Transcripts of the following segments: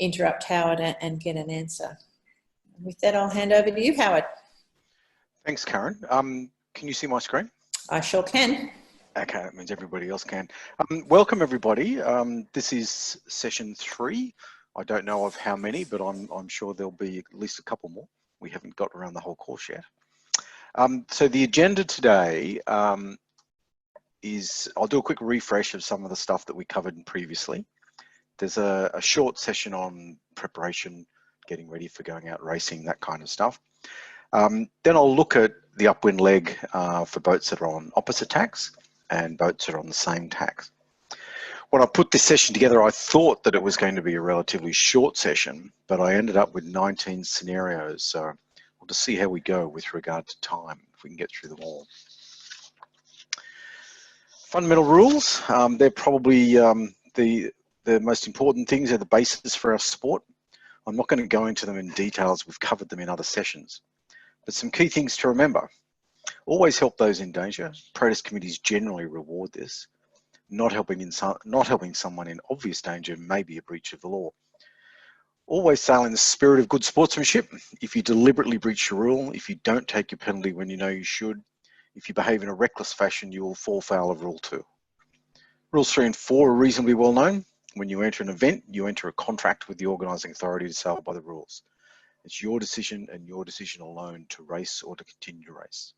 interrupt Howard and get an answer. With that, I'll hand over to you, Howard. Thanks, Karen. Can you see my screen? I sure can. Okay, that means everybody else can. Welcome, everybody. This is session 3. I don't know of how many, but I'm sure there'll be at least a couple more. We haven't got around the whole course yet. So the agenda today is, I'll do a quick refresh of some of the stuff that we covered previously. There's a short session on preparation, getting ready for going out racing, that kind of stuff. Then I'll look at the upwind leg for boats that are on opposite tacks and boats that are on the same tacks. When I put this session together, I thought that it was going to be a relatively short session, but I ended up with 19 scenarios. So we'll just see how we go with regard to time, if we can get through them all. Fundamental rules, they're probably the most important things, are the basis for our sport. I'm not going to go into them in details, we've covered them in other sessions. But some key things to remember: always help those in danger. Protest committees generally reward this. Not helping someone in obvious danger may be a breach of the law. Always sail in the spirit of good sportsmanship. If you deliberately breach your rule, if you don't take your penalty when you know you should, if you behave in a reckless fashion, you will fall foul of rule 2. Rules 3 and 4 are reasonably well known. When you enter an event, you enter a contract with the organising authority to sail by the rules. It's your decision and your decision alone to race or to continue to race.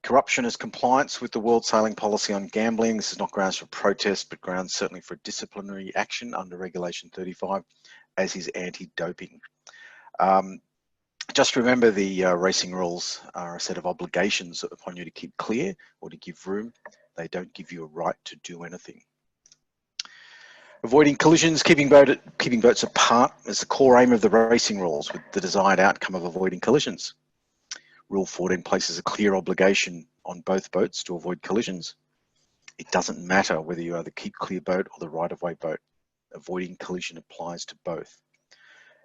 Corruption is compliance with the World Sailing Policy on gambling. This is not grounds for protest, but grounds certainly for disciplinary action under Regulation 35, as is anti-doping. Just remember, the racing rules are a set of obligations upon you to keep clear or to give room. They don't give you a right to do anything. Avoiding collisions, keeping boats apart is the core aim of the racing rules, with the desired outcome of avoiding collisions. Rule 14 places a clear obligation on both boats to avoid collisions. It doesn't matter whether you are the keep clear boat or the right-of-way boat. Avoiding collision applies to both.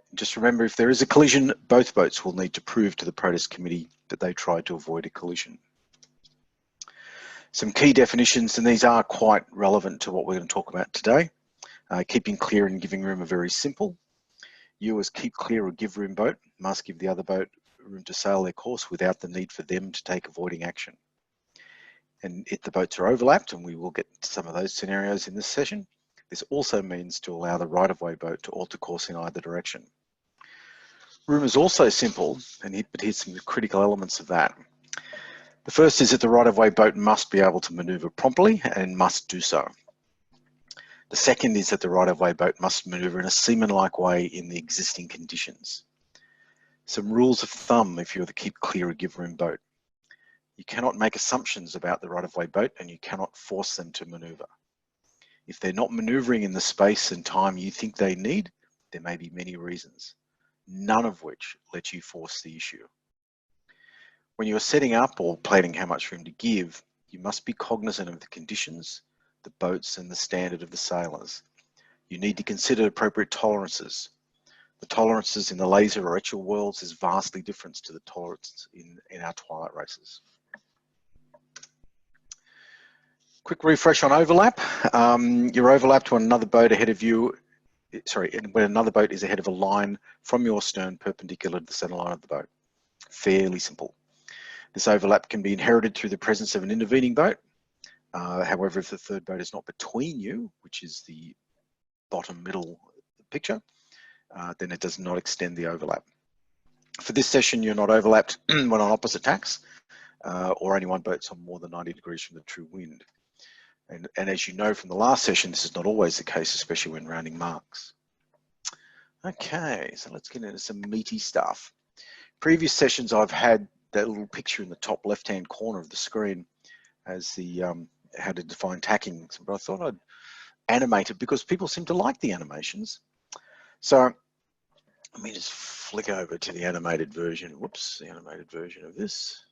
And just remember, if there is a collision, both boats will need to prove to the protest committee that they tried to avoid a collision. Some key definitions, and these are quite relevant to what we're going to talk about today. Keeping clear and giving room are very simple. You, as keep clear or give room boat, must give the other boat room to sail their course without the need for them to take avoiding action. And if the boats are overlapped, and we will get to some of those scenarios in this session, this also means to allow the right-of-way boat to alter course in either direction. Room is also simple, but here's some critical elements of that. The first is that the right-of-way boat must be able to manoeuvre promptly and must do so. The second is that the right-of-way boat must manoeuvre in a seaman-like way in the existing conditions. Some rules of thumb if you're the keep clear or give room boat. You cannot make assumptions about the right-of-way boat, and you cannot force them to manoeuvre. If they're not manoeuvring in the space and time you think they need, there may be many reasons, none of which let you force the issue. When you're setting up or planning how much room to give, you must be cognizant of the conditions, the boats, and the standard of the sailors. You need to consider appropriate tolerances. The tolerances in the laser or etchel worlds is vastly different to the tolerances in our twilight races. Quick refresh on overlap. You're overlapped to another boat ahead of you. Sorry, when another boat is ahead of a line from your stern perpendicular to the center line of the boat. Fairly simple. This overlap can be inherited through the presence of an intervening boat. However, if the third boat is not between you, which is the bottom middle picture, then it does not extend the overlap. For this session, you're not overlapped when on opposite tacks, or any one boat's on more than 90 degrees from the true wind. And as you know from the last session, this is not always the case, especially when rounding marks. Okay, so let's get into some meaty stuff. Previous sessions, I've had that little picture in the top left-hand corner of the screen as the how to define tacking, but I thought I'd animate it because people seem to like the animations. So let me just flick over to the animated version. Whoops, the animated version of this.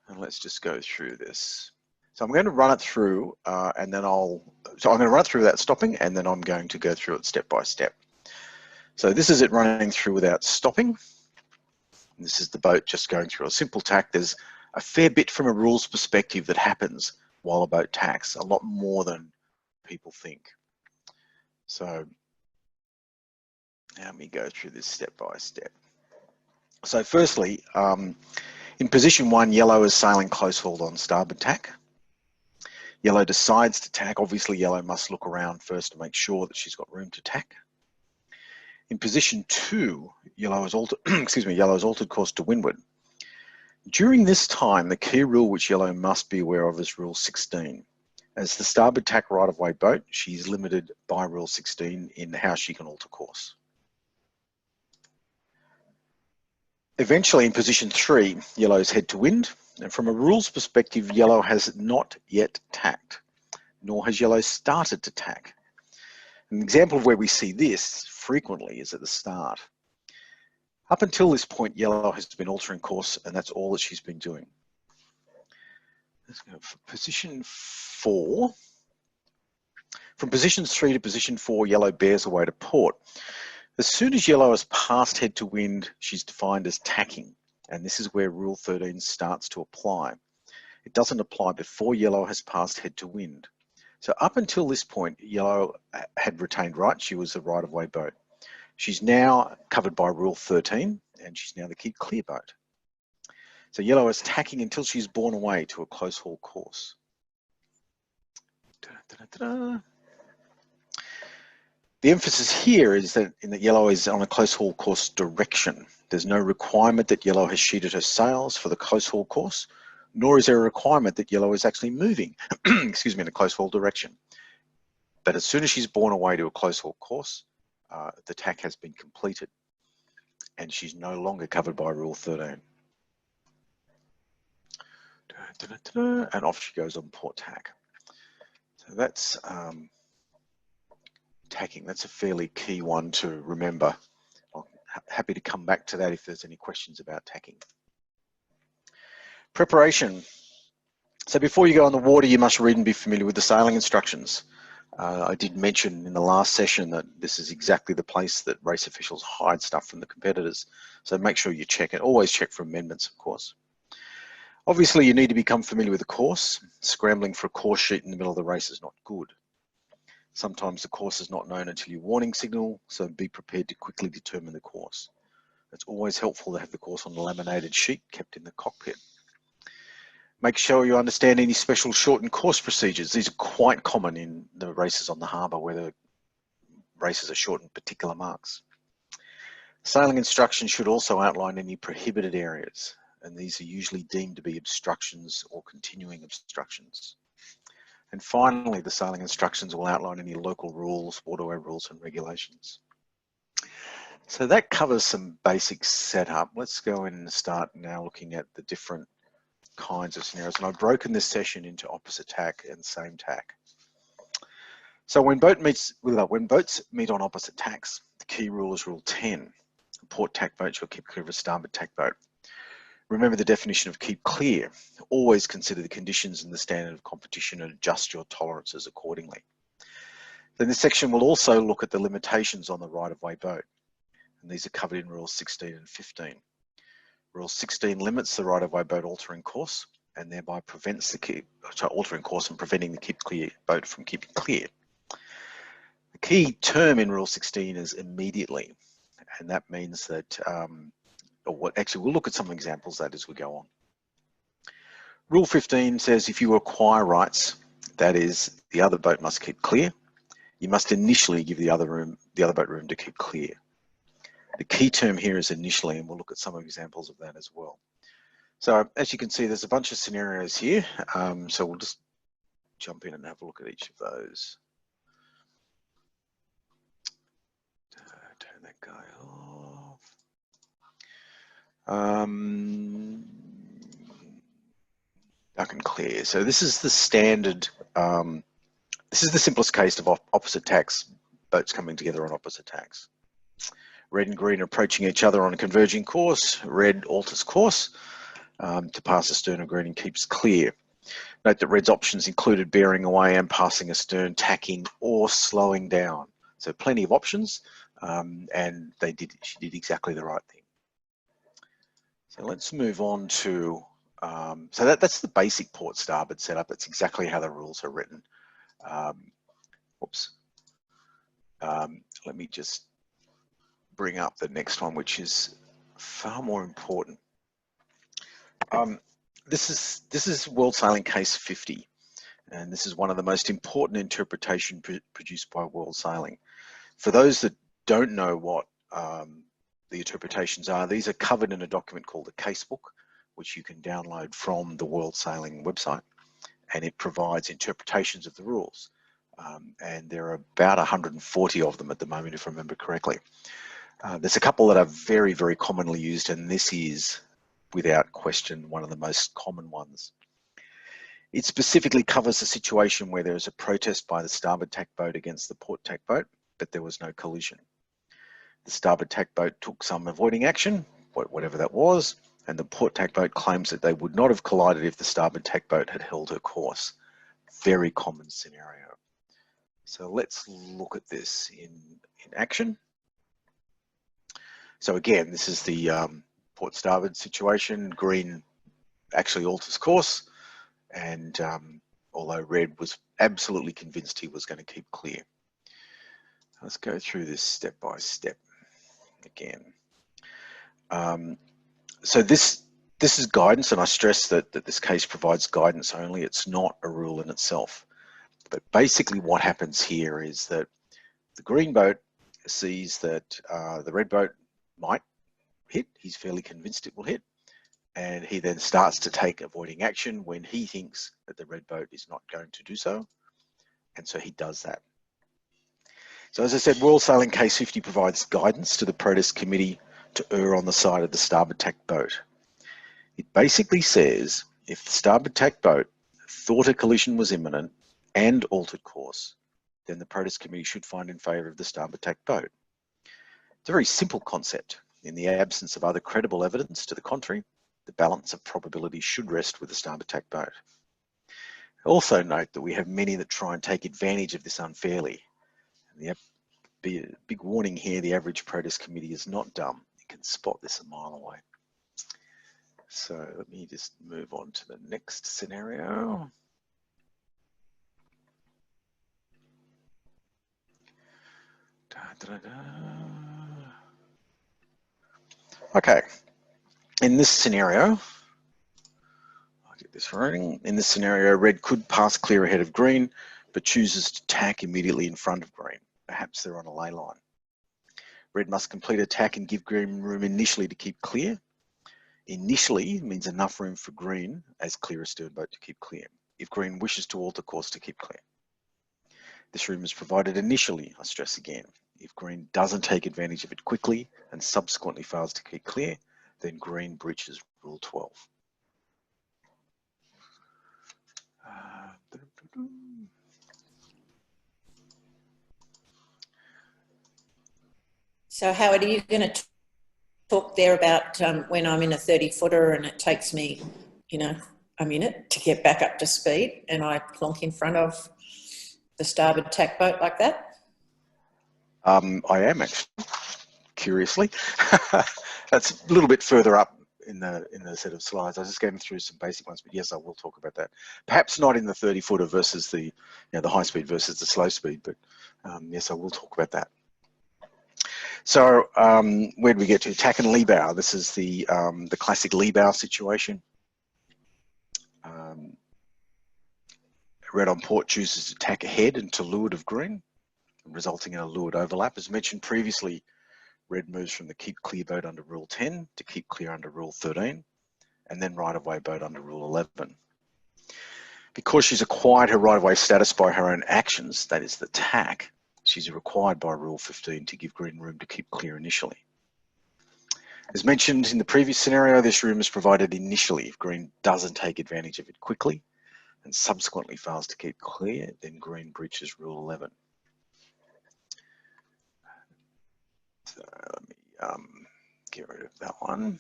And let's just go through this. So I'm going to run it through and then I'm going to run it through without stopping, and then I'm going to go through it step by step. So this is it running through without stopping. And this is the boat just going through a simple tack. There's a fair bit from a rules perspective that happens while a boat tacks, a lot more than people think. So Let me go through this step by step. So firstly, in position 1, yellow is sailing close hauled on starboard tack. Yellow decides to tack. Obviously, yellow must look around first to make sure that she's got room to tack. In position 2, yellow has altered, yellow has altered course to windward. During this time, the key rule which yellow must be aware of is rule 16. As the starboard tack right-of-way boat, she is limited by rule 16 in how she can alter course. Eventually, in position 3, yellow's head to wind, and from a rules perspective, yellow has not yet tacked, nor has yellow started to tack. An example of where we see this frequently is at the start. Up until this point, yellow has been altering course, and that's all that she's been doing. Let's go for position 4. From positions 3 to position 4, yellow bears away to port. As soon as yellow has passed head to wind, she's defined as tacking, and this is where rule 13 starts to apply. It doesn't apply before yellow has passed head to wind. So up until this point, yellow had retained right. She was the right-of-way boat. She's now covered by rule 13, and she's now the keep clear boat. So yellow is tacking until she's borne away to a close haul course. The emphasis here is that yellow is on a close haul course direction. There's no requirement that yellow has sheeted her sails for the close haul course, nor is there a requirement that yellow is actually moving, in a close haul direction. But as soon as she's borne away to a close haul course, the tack has been completed, and she's no longer covered by rule 13. And off she goes on port tack. So that's tacking. That's a fairly key one to remember. I'm happy to come back to that if there's any questions about tacking. Preparation. So before you go on the water, you must read and be familiar with the sailing instructions. I did mention in the last session that this is exactly the place that race officials hide stuff from the competitors. So make sure you check it. Always check for amendments, of course. Obviously, you need to become familiar with the course. Scrambling for a course sheet in the middle of the race is not good. Sometimes the course is not known until your warning signal, so be prepared to quickly determine the course. It's always helpful to have the course on a laminated sheet kept in the cockpit. Make sure you understand any special shortened course procedures. These are quite common in the races on the harbour where the races are shortened particular marks. Sailing instructions should also outline any prohibited areas, and these are usually deemed to be obstructions or continuing obstructions. And finally, the sailing instructions will outline any local rules, waterway rules and regulations. So that covers some basic setup. Let's go in and start now looking at the different kinds of scenarios. And I've broken this session into opposite tack and same tack. So when boats meet on opposite tacks, the key rule is rule 10. A port tack boat shall keep clear of a starboard tack boat. Remember the definition of keep clear. Always consider the conditions and the standard of competition and adjust your tolerances accordingly. Then this section will also look at the limitations on the right-of-way boat. And these are covered in rules 16 and 15. Rule 16 limits the right-of-way boat altering course and thereby prevents the altering course and preventing the keep clear boat from keeping clear. The key term in rule 16 is immediately, and that means that actually we'll look at some examples of that as we go on. Rule 15 says if you acquire rights, that is, the other boat must keep clear, you must initially give the other boat room to keep clear. The key term here is initially, and we'll look at some examples of that as well. So as you can see, there's a bunch of scenarios here. So we'll just jump in and have a look at each of those. Turn that guy off. Dark and clear. So this is the standard, this is the simplest case of opposite tacks, boats coming together on opposite tacks. Red and green approaching each other on a converging course. Red alters course to pass astern of green and keeps clear. Note that red's options included bearing away and passing astern, tacking or slowing down. So plenty of options, and she did exactly the right thing. So let's move on to, so that's the basic port starboard setup. That's exactly how the rules are written. Let me just bring up the next one, which is far more important. This is World Sailing Case 50, and this is one of the most important interpretations produced by World Sailing. For those that don't know what the interpretations are, these are covered in a document called the Casebook, which you can download from the World Sailing website, and it provides interpretations of the rules. And there are about 140 of them at the moment, if I remember correctly. There's a couple that are very, very commonly used, and this is, without question, one of the most common ones. It specifically covers a situation where there is a protest by the starboard tack boat against the port tack boat, but there was no collision. The starboard tack boat took some avoiding action, whatever that was, and the port tack boat claims that they would not have collided if the starboard tack boat had held her course. Very common scenario. So let's look at this in action. So again, this is the port starboard situation. Green actually alters course, and although red was absolutely convinced he was going to keep clear. Let's go through this step by step again. So this is guidance, and I stress that this case provides guidance only. It's not a rule in itself. But basically what happens here is that the green boat sees that the red boat might hit. He's fairly convinced it will hit. And he then starts to take avoiding action when he thinks that the red boat is not going to do so. And so he does that. So as I said, World Sailing Case 50 provides guidance to the protest committee to err on the side of the starboard tack boat. It basically says if the starboard tack boat thought a collision was imminent and altered course, then the protest committee should find in favour of the starboard tack boat. It's a very simple concept. In the absence of other credible evidence to the contrary, the balance of probability should rest with the starboard tack boat. Also note that we have many that try and take advantage of this unfairly. And the big warning here, the average protest committee is not dumb. It can spot this a mile away. So let me just move on to the next scenario. Okay, in this scenario, I'll get this running. In this scenario, red could pass clear ahead of green, but chooses to tack immediately in front of green. Perhaps they're on a ley line. Red must complete a tack and give green room initially to keep clear. Initially means enough room for green as clear astern boat to keep clear, if green wishes to alter course to keep clear. This room is provided initially, I stress again. If green doesn't take advantage of it quickly and subsequently fails to keep clear, then green breaches Rule 12. So Howard, are you going to talk there about when I'm in a 30-footer and it takes me, a minute to get back up to speed and I plonk in front of the starboard tack boat like that? I am actually, curiously. That's a little bit further up in the set of slides. I was just going through some basic ones, but yes, I will talk about that. Perhaps not in the 30-footer versus the high speed versus the slow speed, but yes, I will talk about that. So where do we get to? Tack and lee bow. This is the classic lee bow situation. Red on port chooses to tack ahead and to leeward of green, resulting in a leeward overlap. As mentioned previously, red moves from the keep clear boat under Rule 10 to keep clear under Rule 13, and then right-of-way boat under Rule 11. Because she's acquired her right-of-way status by her own actions, that is the tack, she's required by Rule 15 to give green room to keep clear initially. As mentioned in the previous scenario, this room is provided initially if green doesn't take advantage of it quickly and subsequently fails to keep clear, then green breaches Rule 11. So let me get rid of that one.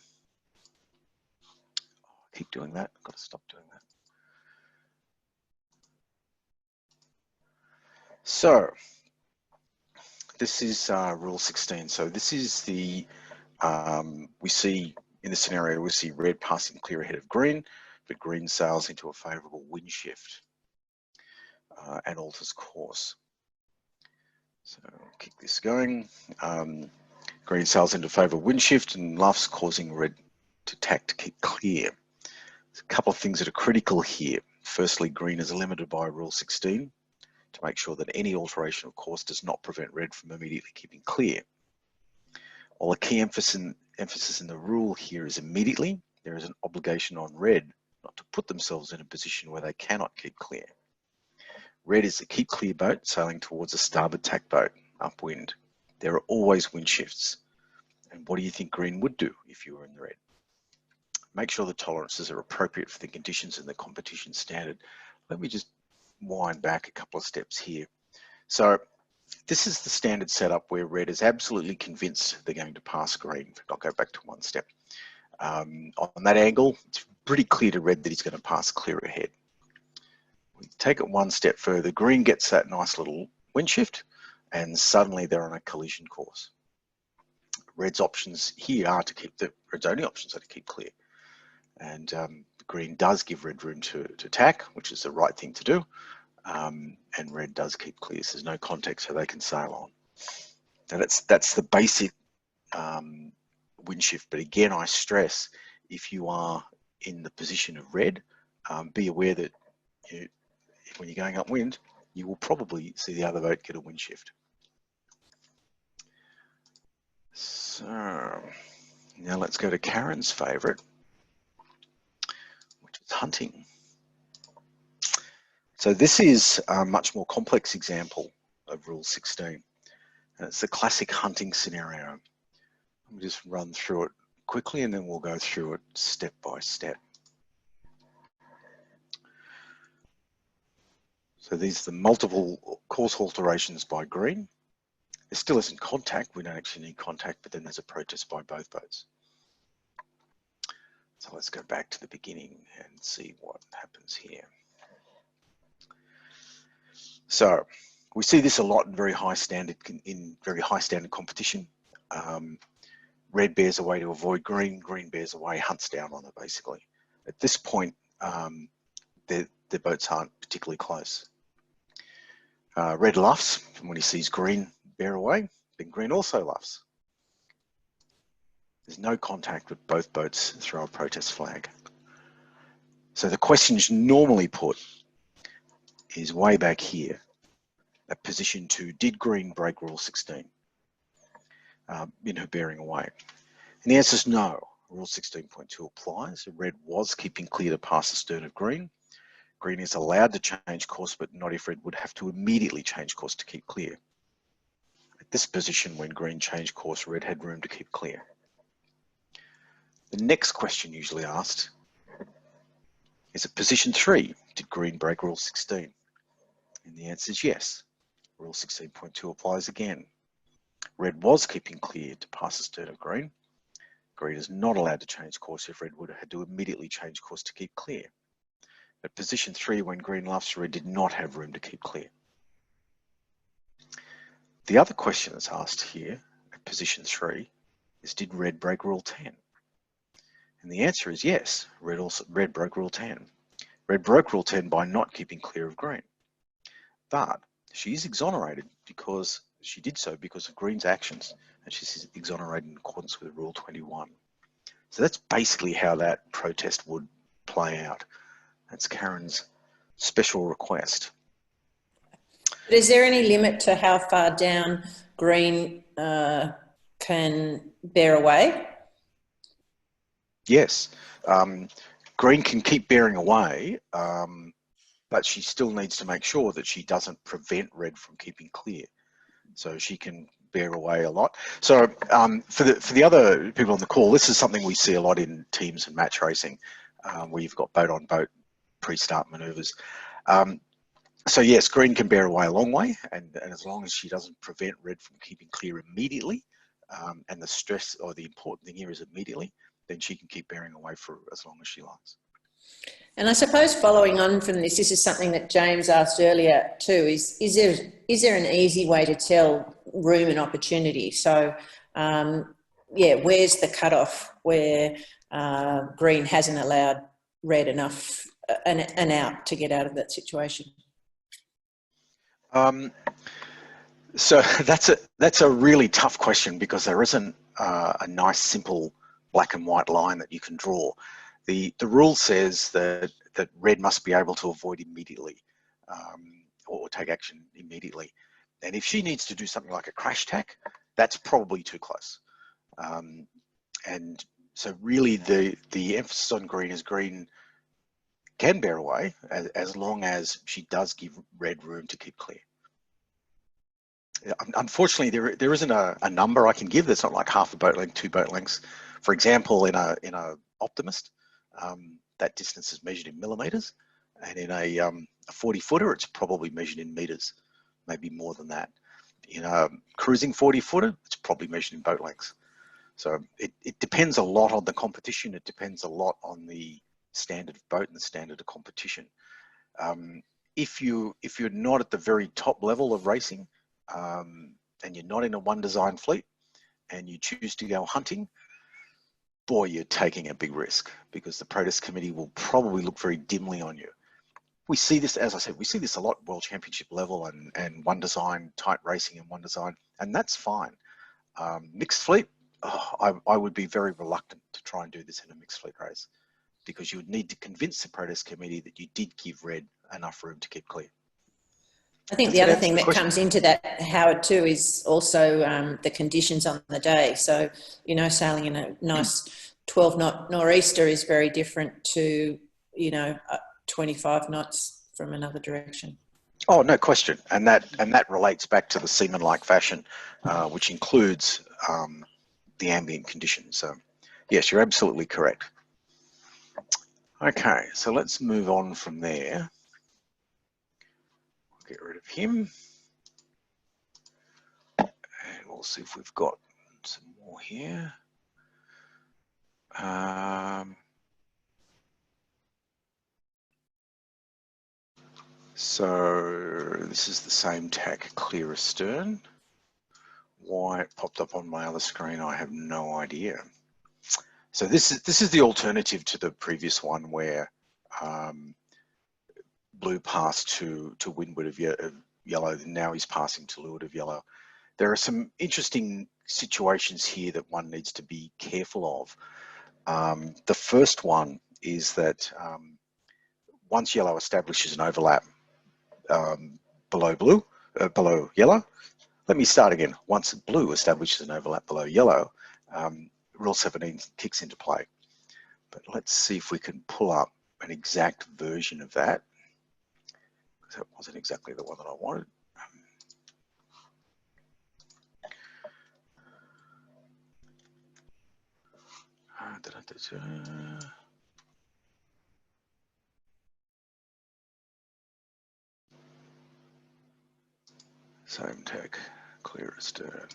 Oh, I keep doing that. I've got to stop doing that. So this is Rule 16. So this is the, we see in the scenario, we see red passing clear ahead of green, but green sails into a favourable wind shift and alters course. So I'll keep this going. Green sails into favour of wind shift and luffs, causing red to tack to keep clear. There's a couple of things that are critical here. Firstly, green is limited by Rule 16 to make sure that any alteration of course does not prevent red from immediately keeping clear. While a key emphasis in the rule here is immediately, there is an obligation on red not to put themselves in a position where they cannot keep clear. Red is the keep clear boat sailing towards a starboard tack boat, upwind. There are always wind shifts. And what do you think green would do if you were in the red? Make sure the tolerances are appropriate for the conditions and the competition standard. Let me just wind back a couple of steps here. So this is the standard setup where red is absolutely convinced they're going to pass green. I'll go back to one step. On that angle, it's pretty clear to red that he's going to pass clear ahead. We take it one step further, green gets that nice little wind shift and suddenly they're on a collision course. Red's options here are to keep red's only options are to keep clear. And green does give red room to tack, which is the right thing to do. And red does keep clear, so there's no contact, so they can sail on. Now that's the basic wind shift. But again, I stress, if you are in the position of red, be aware that when you're going upwind, you will probably see the other boat get a wind shift. So now let's go to Karen's favourite, which is hunting. So this is a much more complex example of Rule 16. And it's the classic hunting scenario. Let me just run through it quickly and then we'll go through it step by step. So these are the multiple course alterations by green. There still isn't contact, we don't actually need contact, but then there's a protest by both boats. So let's go back to the beginning and see what happens here. So we see this a lot in very high standard competition. Red bears away to avoid green, green bears away, hunts down on it basically. At this point, the boats aren't particularly close. Red luffs, and when he sees green bear away, then green also luffs. There's no contact, but both boats throw a protest flag. So the questions normally put is way back here at position 2, did green break Rule 16 in her bearing away? And the answer is no. Rule 16.2 applies. Red was keeping clear to pass the stern of green. Green is allowed to change course, but not if red would have to immediately change course to keep clear. At this position, when green changed course, red had room to keep clear. The next question usually asked is at position 3, did green break Rule 16? And the answer is yes. Rule 16.2 applies again. Red was keeping clear to pass the stern of green. Green is not allowed to change course if red would have had to immediately change course to keep clear. At position 3, when green luffs, red did not have room to keep clear. The other question that's asked here at position 3 is, did red break Rule 10? And the answer is yes, red broke Rule 10. Red broke Rule 10 by not keeping clear of green. But she is exonerated because she did so because of green's actions, and she's exonerated in accordance with Rule 21. So that's basically how that protest would play out. That's Karen's special request. But is there any limit to how far down green can bear away? Yes, green can keep bearing away, but she still needs to make sure that she doesn't prevent red from keeping clear. So she can bear away a lot. So for the other people on the call, this is something we see a lot in teams and match racing, where you've got boat on boat pre-start manoeuvres. So yes, green can bear away a long way, and as long as she doesn't prevent red from keeping clear immediately, and the stress or the important thing here is immediately, then she can keep bearing away for as long as she likes. And I suppose following on from this is something that James asked earlier too, is there an easy way to tell room and opportunity? So yeah, where's the cutoff where green hasn't allowed red enough an out to get out of that situation? So that's a really tough question because there isn't a nice simple black and white line that you can draw. The rule says that red must be able to avoid immediately, or take action immediately. And if she needs to do something like a crash tack, that's probably too close. And so really the emphasis on green is green can bear away as long as she does give red room to keep clear. Unfortunately, there isn't a number I can give. There's not like half a boat length, 2 boat lengths. For example, in a optimist, that distance is measured in millimeters, and in a 40 footer, it's probably measured in meters, maybe more than that. In a cruising 40 footer, it's probably measured in boat lengths. So it depends a lot on the competition. It depends a lot on the standard of boat and the standard of competition. If you're not at the very top level of racing, and you're not in a one design fleet and you choose to go hunting, boy, you're taking a big risk because the protest committee will probably look very dimly on you. We see this, as I said, we see this a lot at World Championship level and one design, tight racing in one design, and that's fine. Mixed fleet, I would be very reluctant to try and do this in a mixed fleet race because you would need to convince the protest committee that you did give red enough room to keep clear. I think the other thing that comes into that, Howard, too, is also the conditions on the day. So, you know, sailing in a nice 12-knot nor'easter is very different to, you know, 25 knots from another direction. Oh, no question. And that relates back to the seaman-like fashion, which includes the ambient conditions. So, yes, you're absolutely correct. Okay, so let's move on from there. Get rid of him. And we'll see if we've got some more here. So this is the same tack, clear astern. Why it popped up on my other screen, I have no idea. So this is the alternative to the previous one where blue passed to windward of yellow, and now he's passing to leeward of yellow. There are some interesting situations here that one needs to be careful of. The first one is that once yellow establishes an overlap below yellow, let me start again. Once blue establishes an overlap below yellow, Rule 17 kicks into play. But let's see if we can pull up an exact version of that. That wasn't exactly the one that I wanted. Same tack, clear astern.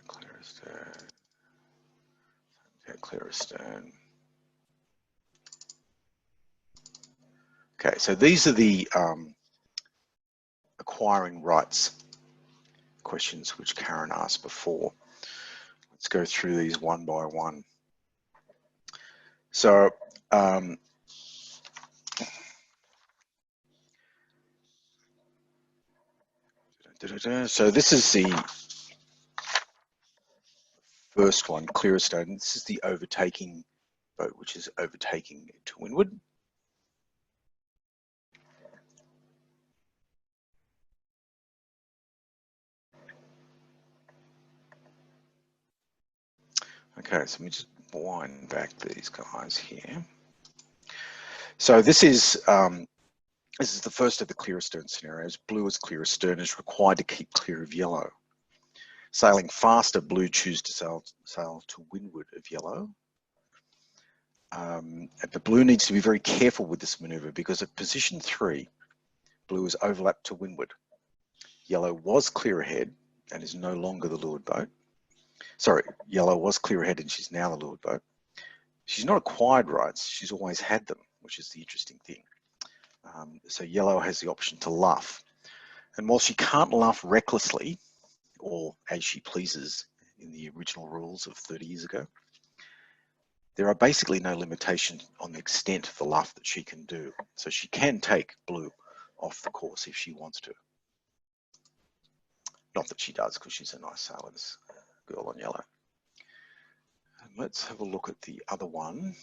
Clear astern. Clear astern. Okay, so these are the acquiring rights questions which Karen asked before. Let's go through these one by one. So so this is the first one, clear astern. This is the overtaking boat, which is overtaking to windward. Okay, so let me just wind back these guys here. So this is the first of the clear astern scenarios. Blue is clear astern is required to keep clear of yellow. Sailing faster, blue choose to sail to windward of yellow. But blue needs to be very careful with this maneuver because at position 3, blue is overlapped to windward. Yellow was clear ahead and is no longer the leeward boat. Sorry, yellow was clear ahead and she's now the leeward boat. She's not acquired rights, she's always had them, which is the interesting thing. So yellow has the option to luff. And while she can't luff recklessly, or as she pleases in the original rules of 30 years ago, there are basically no limitations on the extent of the luff that she can do. So she can take blue off the course if she wants to. Not that she does, because she's a nice sailor's girl on yellow. And let's have a look at the other one.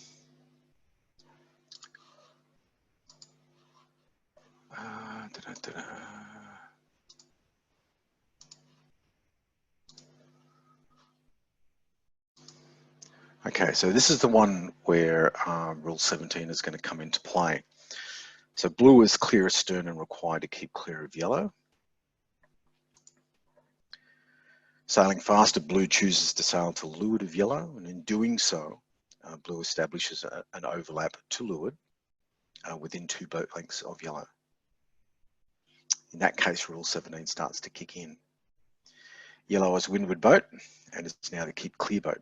Okay, so this is the one where Rule 17 is going to come into play. So blue is clear astern and required to keep clear of yellow. Sailing faster, blue chooses to sail to leeward of yellow, and in doing so, blue establishes an overlap to leeward within 2 boat lengths of yellow. In that case, Rule 17 starts to kick in. Yellow is windward boat, and it's now the keep clear boat.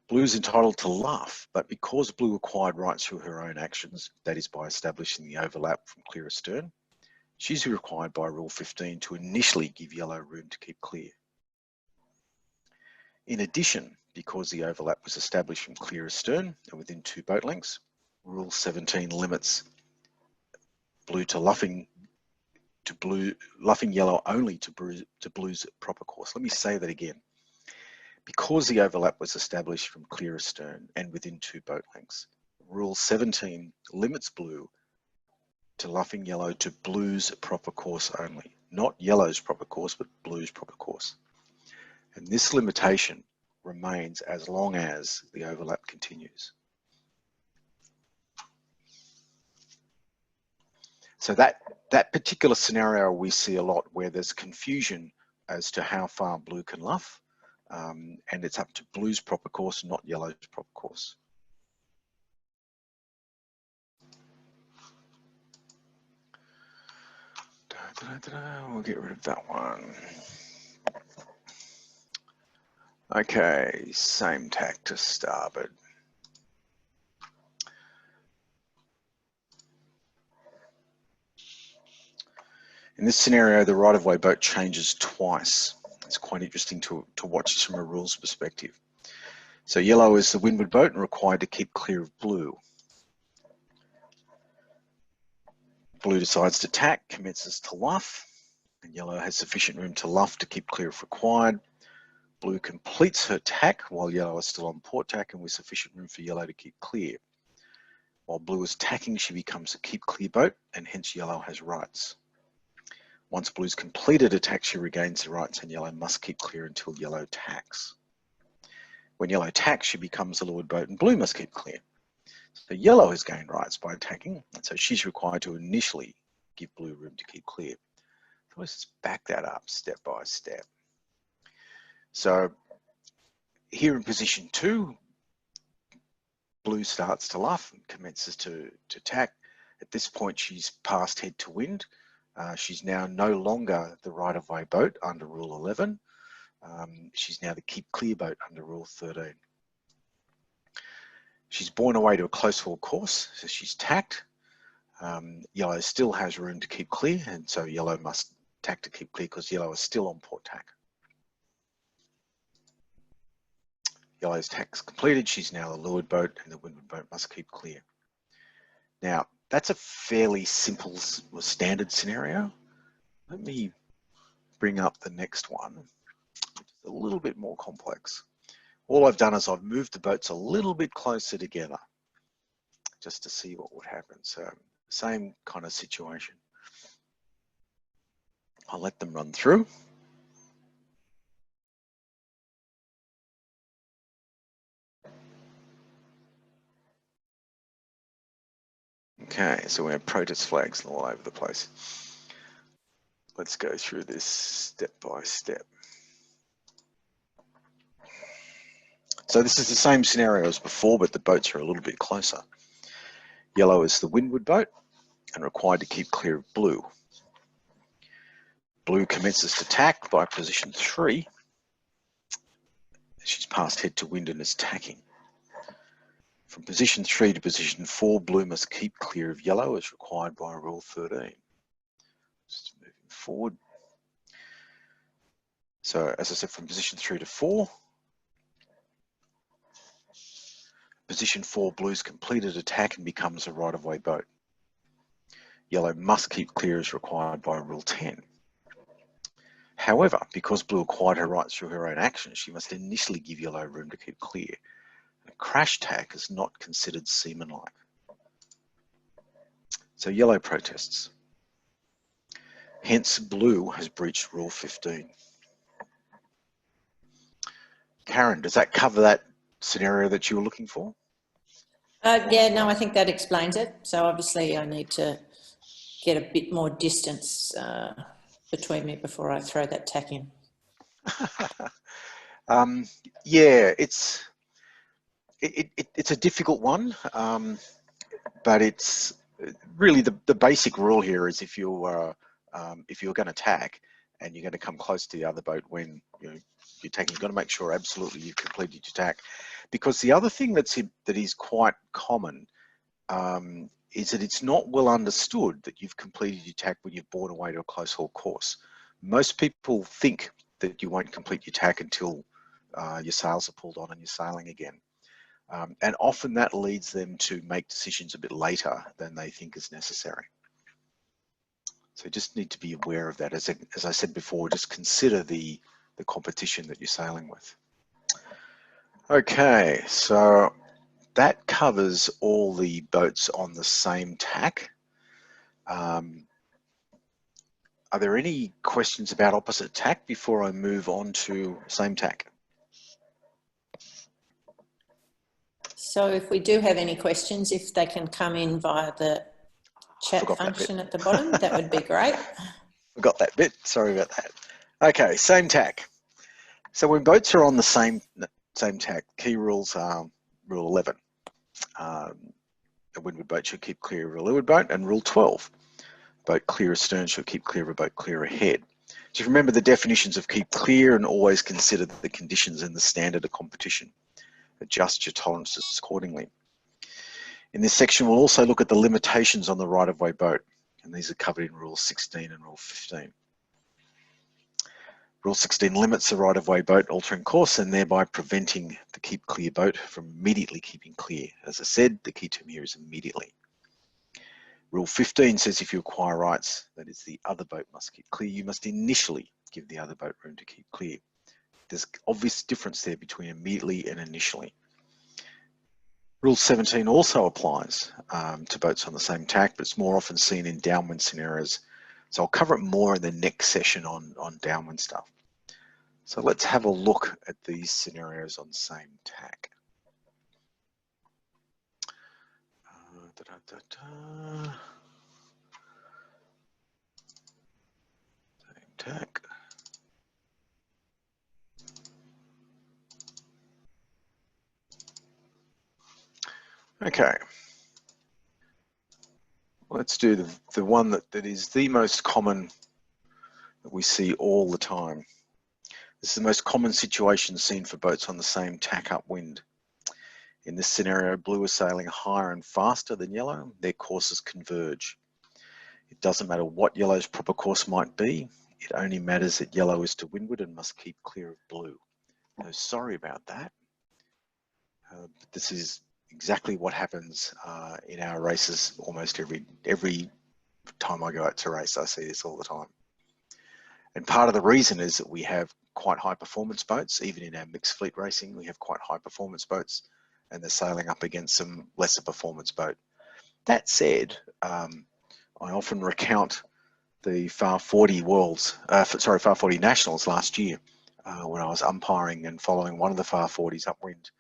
Blue is entitled to luff, but because blue acquired rights through her own actions, that is by establishing the overlap from clear astern, she's required by Rule 15 to initially give yellow room to keep clear. In addition, because the overlap was established from clear astern and within 2 boat lengths, Rule 17 limits blue to luffing yellow only to blue's proper course. Let me say that again. Because the overlap was established from clear astern and within 2 boat lengths, Rule 17 limits blue to luffing yellow to blue's proper course only. Not yellow's proper course, but blue's proper course. And this limitation remains as long as the overlap continues. So that particular scenario we see a lot, where there's confusion as to how far blue can luff, and it's up to blue's proper course, not yellow's proper course. We'll get rid of that one. Okay, same tack to starboard. In this scenario, the right-of-way boat changes twice. It's quite interesting to watch this from a rules perspective. So yellow is the windward boat and required to keep clear of blue. Blue decides to tack, commences to luff, and yellow has sufficient room to luff to keep clear if required. Blue completes her tack while yellow is still on port tack and with sufficient room for yellow to keep clear. While blue is tacking, she becomes a keep clear boat, and hence yellow has rights. Once blue's completed a tack, she regains the rights, and yellow must keep clear until yellow tacks. When yellow tacks, she becomes a leeward boat, and blue must keep clear. So yellow has gained rights by attacking, and so she's required to initially give blue room to keep clear. So let's just back that up step by step. So here in position 2, blue starts to luff and commences to tack. At this point, she's passed head to wind. She's now no longer the right-of-way boat under Rule 11. She's now the keep clear boat under Rule 13. She's borne away to a close haul course, so she's tacked. Yellow still has room to keep clear, and so yellow must tack to keep clear because yellow is still on port tack. Yellow's tack's completed. She's now the leeward boat, and the windward boat must keep clear. Now, that's a fairly simple standard scenario. Let me bring up the next one, which is a little bit more complex. All I've done is I've moved the boats a little bit closer together just to see what would happen. So same kind of situation. I'll let them run through. Okay, so we have protest flags all over the place. Let's go through this step by step. So this is the same scenario as before, but the boats are a little bit closer. Yellow is the windward boat and required to keep clear of blue. Blue commences to tack by position 3. She's passed head to wind and is tacking. From position 3 to position 4, blue must keep clear of yellow as required by Rule 13. Just moving forward. So as I said, from position 3 to 4, Position 4, blue's completed a tack and becomes a right-of-way boat. Yellow must keep clear as required by Rule 10. However, because blue acquired her rights through her own action, she must initially give yellow room to keep clear. A crash tack is not considered seamanlike. So yellow protests. Hence, blue has breached Rule 15. Karen, does that cover that scenario that you were looking for? Yeah, no, I think that explains it. So obviously I need to get a bit more distance between me before I throw that tack in. Yeah, it's a difficult one, but it's really the basic rule here is if you're going to tack and you're going to come close to the other boat when you're taking, you've got to make sure absolutely you've completed your tack. Because the other thing that is quite common is that it's not well understood that you've completed your tack when you've borne away to a close haul course. Most people think that you won't complete your tack until your sails are pulled on and you're sailing again. And often that leads them to make decisions a bit later than they think is necessary. So just need to be aware of that. As I said before, just consider the competition that you're sailing with. Okay, so that covers all the boats on the same tack. Are there any questions about opposite tack before I move on to same tack? So if we do have any questions, if they can come in via the chat function at the bottom, that would be great. Forgot that bit, sorry about that. Okay, same tack. So when boats are on the same tack, key rules are Rule 11. A windward boat should keep clear of a leeward boat, and Rule 12. Boat clear astern should keep clear of a boat clear ahead. Just remember the definitions of keep clear and always consider the conditions in the standard of competition. Adjust your tolerances accordingly. In this section, we'll also look at the limitations on the right-of-way boat, and these are covered in Rule 16 and Rule 15. Rule 16 limits the right-of-way boat altering course and thereby preventing the keep clear boat from immediately keeping clear. As I said, the key term here is immediately. Rule 15 says if you acquire rights, that is the other boat must keep clear, you must initially give the other boat room to keep clear. There's obvious difference there between immediately and initially. Rule 17 also applies to boats on the same tack, but it's more often seen in downwind scenarios. So I'll cover it more in the next session on downwind stuff. So let's have a look at these scenarios on same tack. Same tack. Okay. Let's do the one that is the most common that we see all the time. This is the most common situation seen for boats on the same tack upwind. In this scenario, blue is sailing higher and faster than yellow. Their courses converge. It doesn't matter what yellow's proper course might be. It only matters that yellow is to windward and must keep clear of blue. So sorry about that. But this is exactly what happens in our races almost every time I go out to race. I see this all the time. And part of the reason is that we have quite high performance boats. Even in our mixed fleet racing, we have quite high performance boats, and they're sailing up against some lesser performance boat. That said, I often recount the FAR 40 FAR 40 Nationals last year when I was umpiring and following one of the FAR 40s upwind,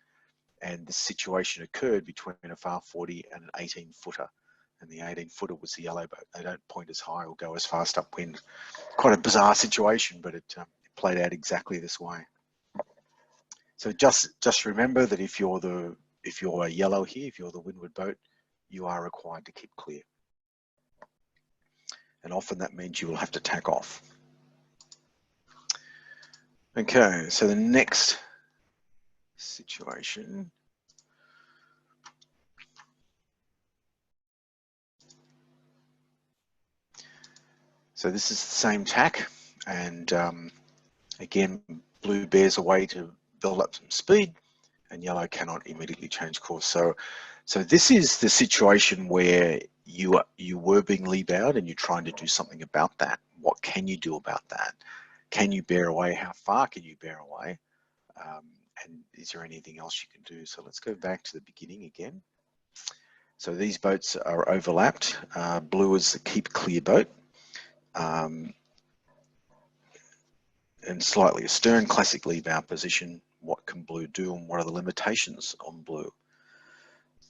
and this situation occurred between a FAR 40 and an 18-footer, and the 18-footer was the yellow boat. They don't point as high or go as fast upwind. Quite a bizarre situation, but it played out exactly this way. So just remember that if you're a yellow here, if you're the windward boat, you are required to keep clear. And often that means you will have to tack off. Okay, so the next situation. So this is the same tack, and again, blue bears away to build up some speed. and yellow cannot immediately change course. So this is the situation where you were being lee bowed and you're trying to do something about that. What can you do about that? Can you bear away? How far can you bear away? And is there anything else you can do? So let's go back to the beginning again. So these boats are overlapped. Blue is the keep clear boat. And slightly astern, classic lee bow position. What can blue do and what are the limitations on blue?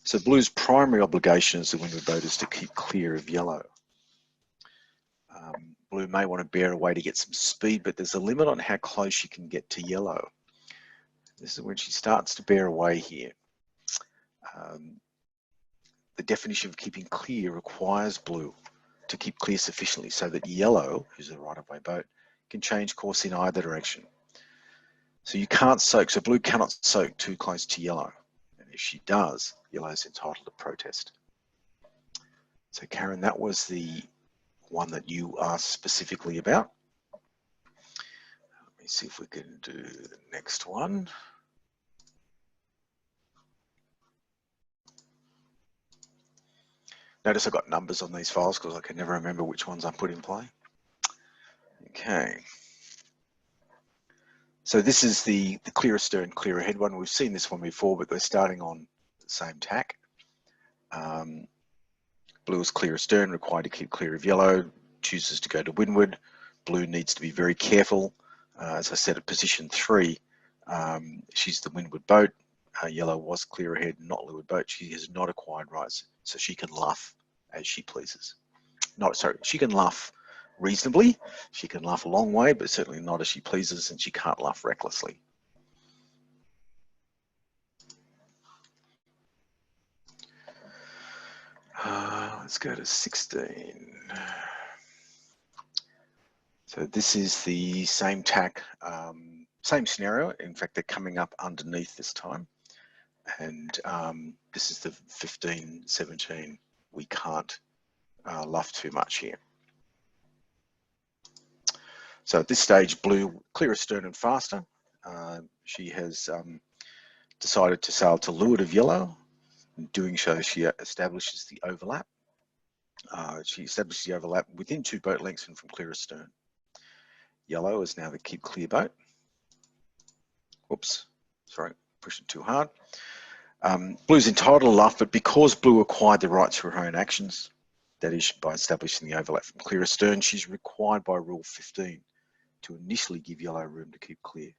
So blue's primary obligation as the windward boat is to keep clear of yellow. Blue may want to bear away to get some speed, but there's a limit on how close she can get to yellow. This is when she starts to bear away here. The definition of keeping clear requires blue to keep clear sufficiently so that yellow, who's a right-of-way boat, can change course in either direction. So you can't soak, so blue cannot soak too close to yellow. And if she does, yellow is entitled to protest. So Karen, that was the one that you asked specifically about. Let me see if we can do the next one. Notice I've got numbers on these files because I can never remember which ones I put in play. Okay. So this is the clear astern, clear ahead one. We've seen this one before, but they're starting on the same tack. Blue is clear astern, required to keep clear of yellow, chooses to go to windward. Blue needs to be very careful. As I said, at position 3, she's the windward boat. Yellow was clear ahead, not leeward boat. She has not acquired rights, so she can luff as she pleases. She can luff reasonably. She can luff a long way, but certainly not as she pleases, and she can't luff recklessly. Let's go to 16. So this is the same tack, same scenario. In fact, they're coming up underneath this time. And this is the 15, 17. We can't luff too much here. So at this stage, blue, clear astern and faster. She has decided to sail to leeward of yellow. In doing so, she establishes the overlap. She establishes the overlap within 2 boat lengths and from clear astern. Yellow is now the keep clear boat. Whoops, sorry, pushed it too hard. Blue's entitled to luff, but because blue acquired the rights for her own actions, that is by establishing the overlap from clear astern, she's required by rule 15 to initially give yellow room to keep clear.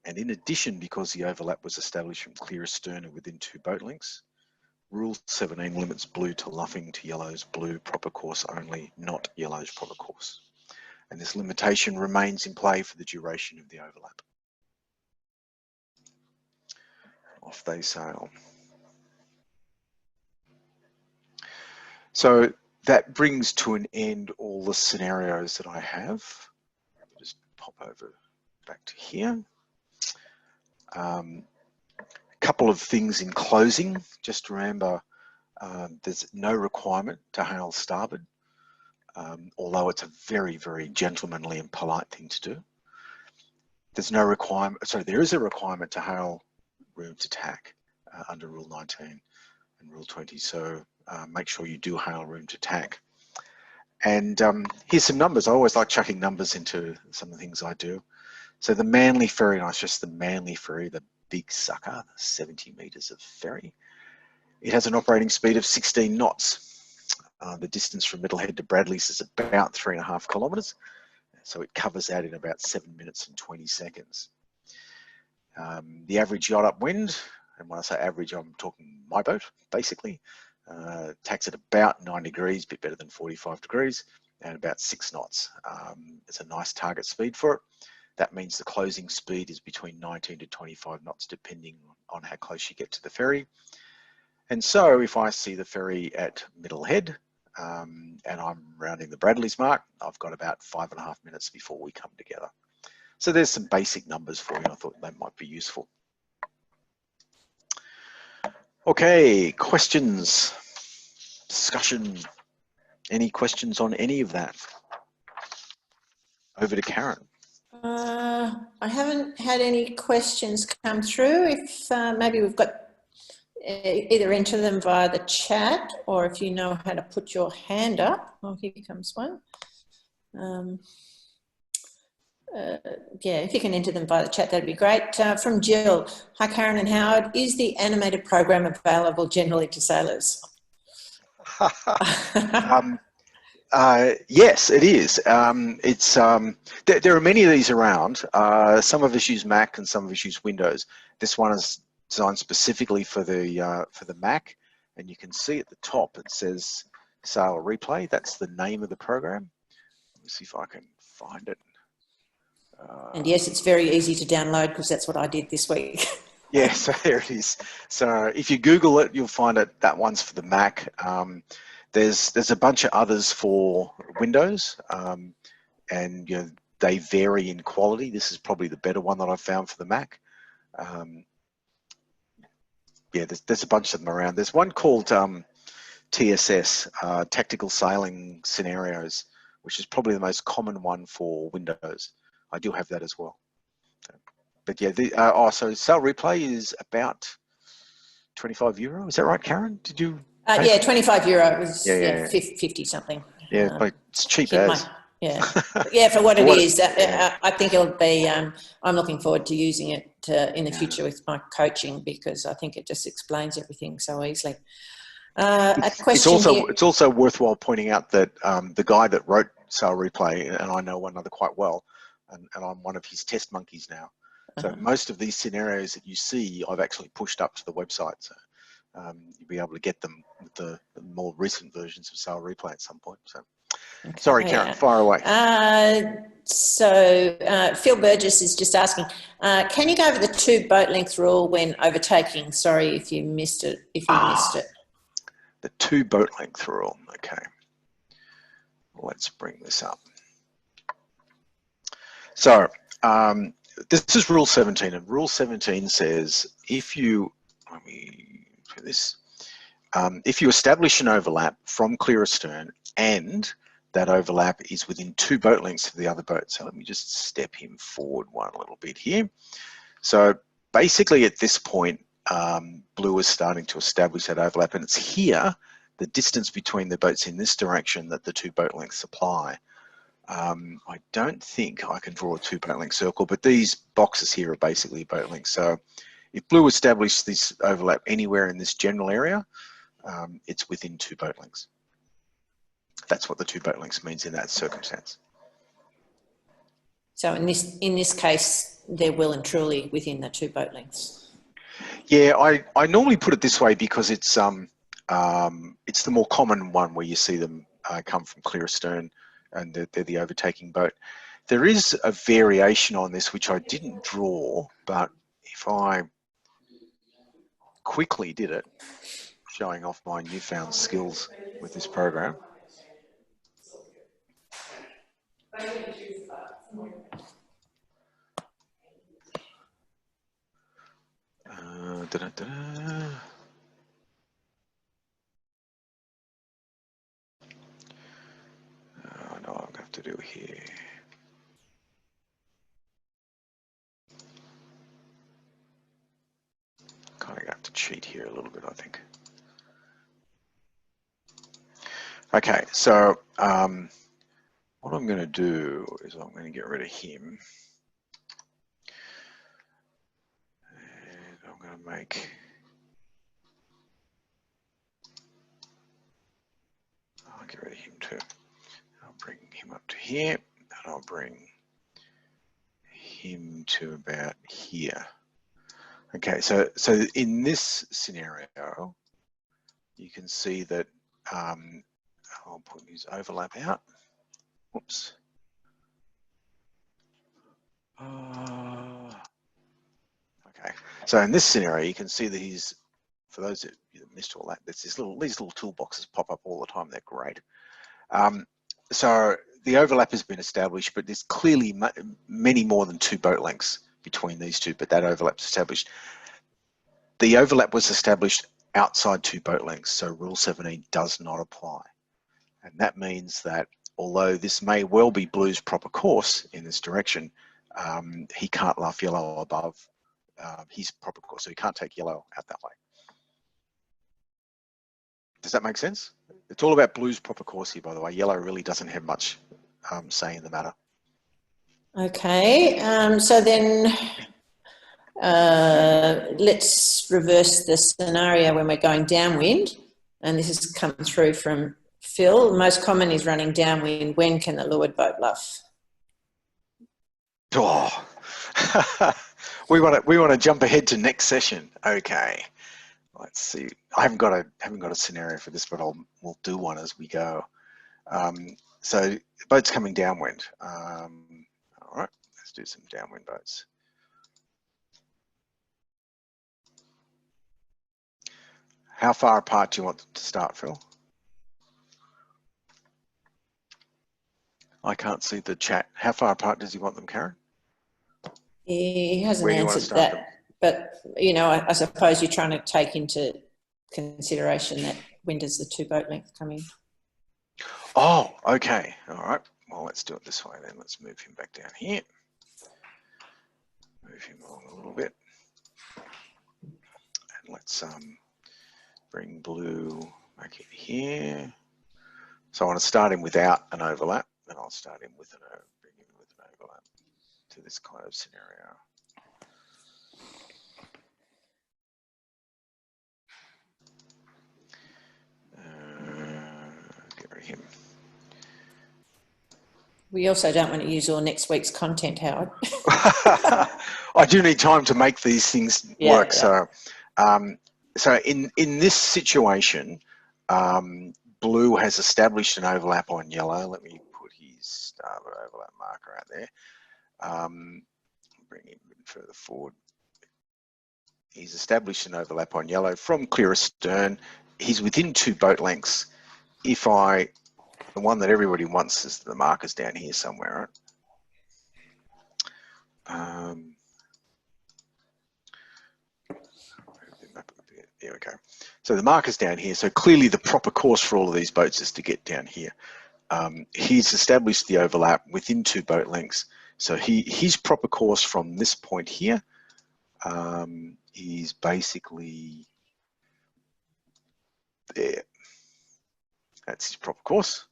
And in addition, because the overlap was established from clear astern and within 2 boat lengths, rule 17 limits blue to luffing to yellow's blue proper course only, not yellow's proper course. And this limitation remains in play for the duration of the overlap. Off they sail. So that brings to an end all the scenarios that I have. Just pop over back to here. A couple of things in closing. Just remember, there's no requirement to hail starboard, although it's a very, very gentlemanly and polite thing to do. There's no requirement, sorry, there is a requirement to hail room to tack under Rule 19 and Rule 20. So make sure you do hail room to tack. And here's some numbers. I always like chucking numbers into some of the things I do. So the Manly ferry, and I stress the Manly ferry, the big sucker, 70 meters of ferry. It has an operating speed of 16 knots. The distance from Middlehead to Bradley's is about 3.5 kilometres. So it covers that in about 7 minutes and 20 seconds. The average yacht upwind, and when I say average, I'm talking my boat, basically, tacks at about 9 degrees, a bit better than 45 degrees, and about 6 knots. It's a nice target speed for it. That means the closing speed is between 19 to 25 knots, depending on how close you get to the ferry. And so if I see the ferry at Middlehead, and I'm rounding the Bradley's mark, I've got about 5.5 minutes before we come together. So there's some basic numbers for you. I thought they might be useful. Okay, questions, discussion, any questions on any of that? Over to Karen. I haven't had any questions come through. If maybe we've got either enter them via the chat, or if you know how to put your hand up. Oh, here comes one. Yeah, if you can enter them via the chat, that'd be great. From Jill, hi Karen and Howard, is the animated program available generally to sailors? Yes, it is. There are many of these around. Some of us use Mac and some of us use Windows. This one is designed specifically for the Mac, and you can see at the top it says Sail Replay. That's the name of the program. Let me see if I can find it. And yes, it's very easy to download because that's what I did this week. Yeah, so there it is. So if you Google it, you'll find it. That one's for the Mac. There's a bunch of others for Windows, and you know they vary in quality. This is probably the better one that I've found for the Mac. Yeah, there's a bunch of them around. There's one called TSS, Tactical Sailing Scenarios, which is probably the most common one for Windows. I do have that as well. But yeah, so Sail Replay is about €25. Is that right, Karen? Did you? Yeah, €25. It was yeah. 50 something. Yeah, but it's cheap as. Yeah, yeah, for what it is. I think it'll be. I'm looking forward to using it in the future with my coaching, because I think it just explains everything so easily. A question it's also worthwhile pointing out that the guy that wrote Sail Replay, and I know one another quite well, and I'm one of his test monkeys now. So most of these scenarios that you see, I've actually pushed up to the website. So you'll be able to get them with the more recent versions of Sail Replay at some point. So, okay. Sorry, Karen, fire away. Phil Burgess is just asking, can you go over the 2 boat length rule when overtaking? Sorry if you missed it. The 2 boat length rule. Okay. Let's bring this up. So this is Rule 17, and Rule 17 says if you, let me do this, if you establish an overlap from clear astern and that overlap is within 2 boat lengths of the other boat. So let me just step him forward one little bit here. So basically at this point, Blue is starting to establish that overlap, and it's here, the distance between the boats in this direction, that the 2 boat lengths apply. I don't think I can draw a 2 boat length circle, but these boxes here are basically boat lengths. So if Blue established this overlap anywhere in this general area, it's within 2 boat lengths. That's what the 2 boat lengths means in that circumstance. So in this case, they're well and truly within the 2 boat lengths. Yeah, I normally put it this way because it's the more common one where you see them come from clear astern, and they're the overtaking boat. There is a variation on this which I didn't draw, but if I quickly did it, showing off my newfound skills with this program. I know what I'm going to have to do here. Kind of have to cheat here a little bit, I think. Okay, so what I'm going to do is I'm going to get rid of him. And I'm going to make... I'll get rid of him too. I'll bring him up to here, and I'll bring him to about here. Okay, so in this scenario, you can see that I'll put his overlap out. Whoops. Okay, so in this scenario, you can see that he's, for those that missed all that, there's these little toolboxes pop up all the time. They're great. So the overlap has been established, but there's clearly many more than 2 boat lengths between these two, but that overlap's established. The overlap was established outside 2 boat lengths, so Rule 17 does not apply. And that means that although this may well be Blue's proper course in this direction, he can't luff yellow above his proper course, so he can't take yellow out that way. Does that make sense? It's all about blue's proper course here, by the way. Yellow really doesn't have much say in the matter. Okay, so then let's reverse the scenario when we're going downwind, and this has come through from Phil. Most common is running downwind. When can the leeward boat luff? Oh, we want to jump ahead to next session. Okay, let's see. I haven't got a scenario for this, but we'll do one as we go. So the boat's coming downwind. All right, let's do some downwind boats. How far apart do you want them to start, Phil? I can't see the chat. How far apart does he want them, Karen? He hasn't answered that, but you know, I suppose you're trying to take into consideration that when does the 2 boat length come in? Oh, okay. All right. Well, let's do it this way then. Let's move him back down here. Move him along a little bit. And let's bring blue back in here. So I want to start him without an overlap, and I'll start him with bring him with an overlap to this kind of scenario. Get rid of him. We also don't want to use all next week's content, Howard. I do need time to make these things work. Yeah. So in this situation, blue has established an overlap on yellow. Let me put his starboard overlap marker out there. Bring him further forward. He's established an overlap on yellow from clear astern. He's within 2 boat lengths. The one that everybody wants is the markers down here somewhere, right? There we go. So the marker's down here. So clearly the proper course for all of these boats is to get down here. He's established the overlap within 2 boat lengths. So his proper course from this point here is basically there. That's his proper course.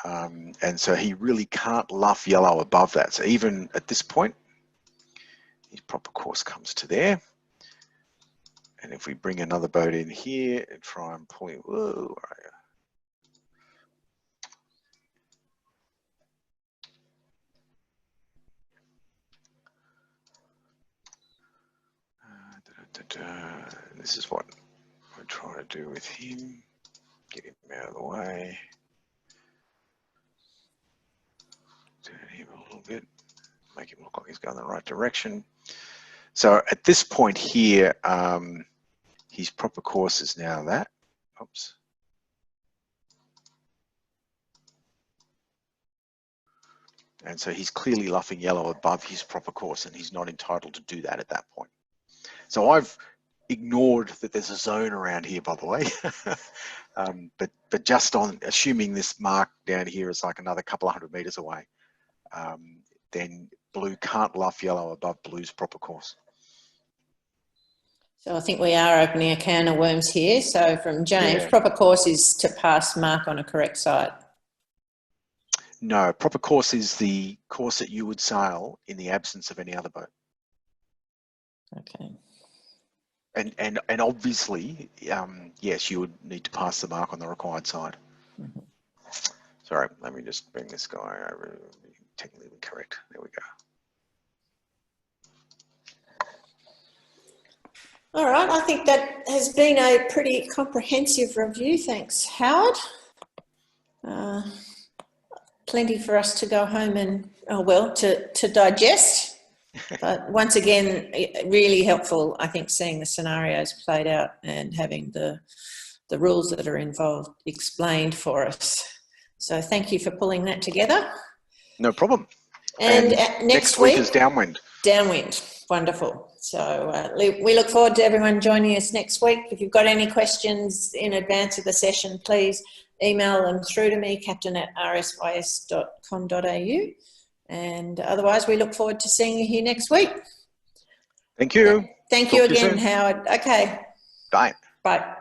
And so he really can't luff yellow above that. So even at this point, his proper course comes to there. And if we bring another boat in here and try and pull him, whoa, where are you? This is what we're trying to do with him. Get him out of the way. Turn him a little bit. Make him look like he's going the right direction. So at this point here, his proper course is now that. Oops. And so he's clearly luffing yellow above his proper course, and he's not entitled to do that at that point. So I've ignored that there's a zone around here, by the way. But just on assuming this mark down here is like another couple of 100 meters away, then blue can't luff yellow above blue's proper course. So I think we are opening a can of worms here. So from James, proper course is to pass mark on a correct side. No, proper course is the course that you would sail in the absence of any other boat. Okay. And obviously, yes, you would need to pass the mark on the required side. Mm-hmm. Sorry, let me just bring this guy over. Technically correct. There we go. All right, I think that has been a pretty comprehensive review. Thanks, Howard. Plenty for us to go home and, to digest. But once again, really helpful, I think, seeing the scenarios played out and having the rules that are involved explained for us. So thank you for pulling that together. No problem. And next week is downwind. Downwind, wonderful. So we look forward to everyone joining us next week. If you've got any questions in advance of the session, please email them through to me, captain@rsys.com.au. And otherwise, we look forward to seeing you here next week. Thank you. Thank you Talk to you again, soon. Howard. Okay. Bye. Bye.